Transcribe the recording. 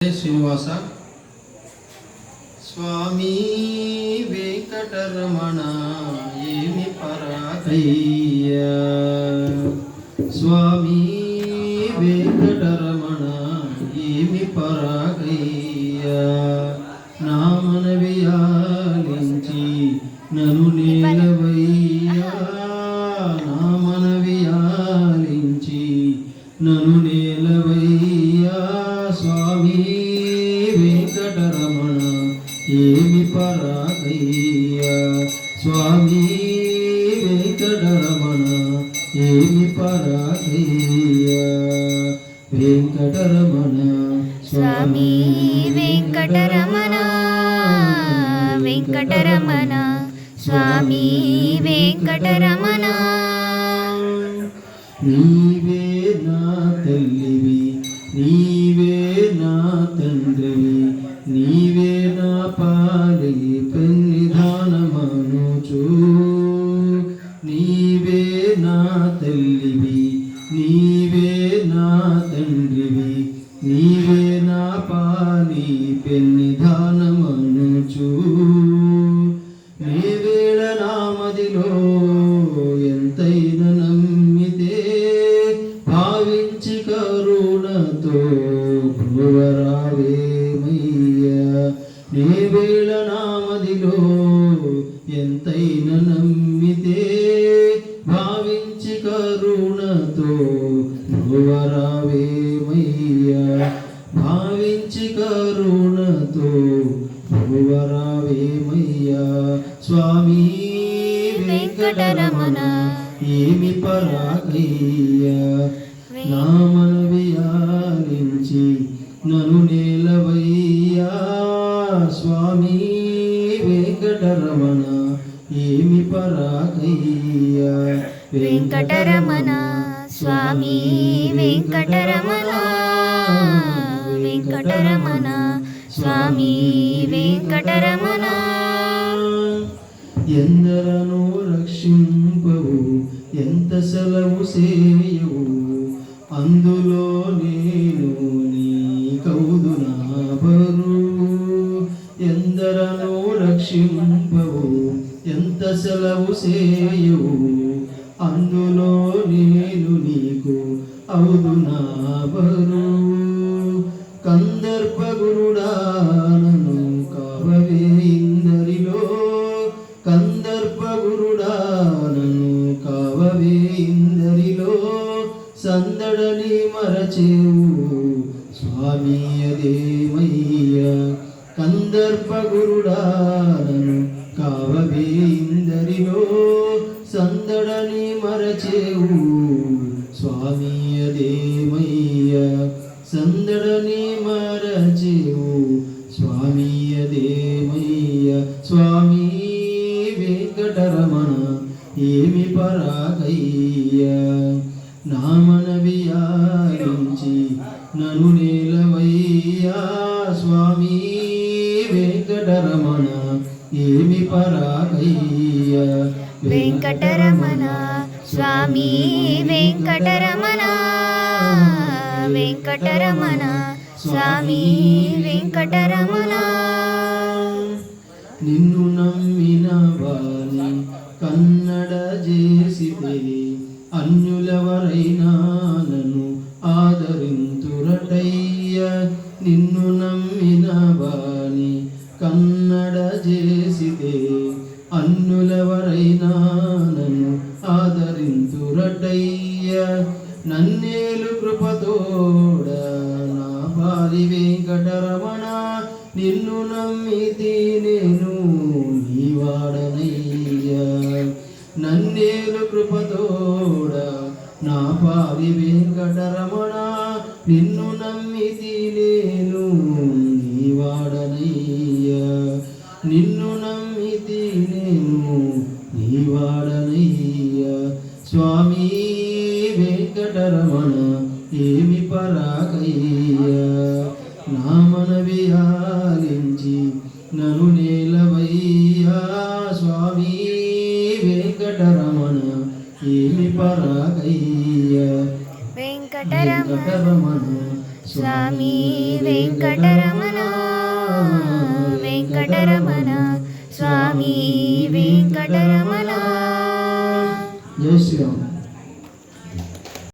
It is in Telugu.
శ్రీనివాస స్వామి వెంకటరమణ ఏమి పరాకయ్య స్వామి వెంకటరమణ ఏమి పరాకయ్య నా మనవి ఆలించి నన్ను నేలవయ్యా నా మనవి ఆలించి నన్ను నేలవయ్యా స్వామి వెంకటరమణ ఏమి పరాకయ్య స్వామి వెంకటరమణ ఏమి పరాకయ్య వెంకటరమణ స్వామి వెంకటరమణ వెంకటరమణ స్వామి వెంకటరమణ నీవే నా తల్లివి నీవే నా తండ్రివి నీవే నా పాలి పెన్నిధానమనుచు నీవే నా తల్లివి నీవే నా తండ్రివి నీవే నా పాలి పెన్నిధానమనుచు నీవేళ నామదిలో ఎంతైన నమ్మితే భావించి కరుణతో భృవరావేమయ్యా నీవేళ నామదిలో ఎంతైన నమ్మితే భావించి కరుణతో భృవరావేమయ్యా భావించి కరుణతో భృవరావేమయ్యా స్వామి వెంకటరమణ ఏమి పరాకయ్య నా మనవి ఆలించి నన్ను నేలవయ్యా స్వామి వెంకటరమణ ఏమి పరాకయ్య వెంకటరమణ స్వామి వెంకటరమణ వెంకటరమణ స్వామి వెంకటరమణ ఎందరను రక్షింపవు ఎంత సెలవు సేయవు అందులో నేను నీకౌదు నా బరువు ఎందరను రక్షింపవు ఎంత సెలవు సేయవు అందులో నేను నీకు అవుదు నా బరువు కందర్పగురుడా నన్ను కావవే ఇందరిలో కందర్పగురుడా నన్ను కావవే ఇందరిలో సందడని మరచేవు స్వామి అదేమయ్యా కందర్పగురుడా నన్ను కావవే ఇందరిలో సందడని మరచేవు స్వామి అదేమయ్యా సందడని మరచేవు స్వామి అదేమయ్యా స్వామి వెంకటరమణ ఏమి పరాకయ్య నా మనవి ఆలించి నన్ను నేలవయ్యా స్వామి వెంకటరమణ ఏమి పరాకయ్య వెంకటరమణ స్వామి వెంకటరమణ వెంకటరమణ స్వామి వెంకటరమణ నిన్ను నమ్మిన వాని కన్నడ చేసితే అన్యులెవరైనా నన్ను ఆదరింతురటయ్య నిన్ను నమ్మిన వాని కన్నడ చేసితే అన్యులెవరైనా నన్ను ఆదరింతురటయ్య నన్నేలు కృపతోడ నా పాలి వెంకటరమణ నిన్ను నమ్మితే నేను నీవాడనయ్యా నన్నేలు కృపతోడ నా పాలి వెంకటరమణ నిన్ను నమ్మితే నేను నీవాడనయ్యా నిన్ను నమ్మితే నేను నీవాడనయ్యా స్వామి వెంకటరమణ ఏమి పరాకయ్య నా మనవి ఆలించి నన్ను నేలవయ్యా స్వామి వెంకటరమణ ఏమి పరాకయ్య వెంకటరమణ స్వామి వెంకటరమణ వెంకటరమణ వెంకటరమణ స్వామి వెంకటరమణ. జై శ్రీరామ్.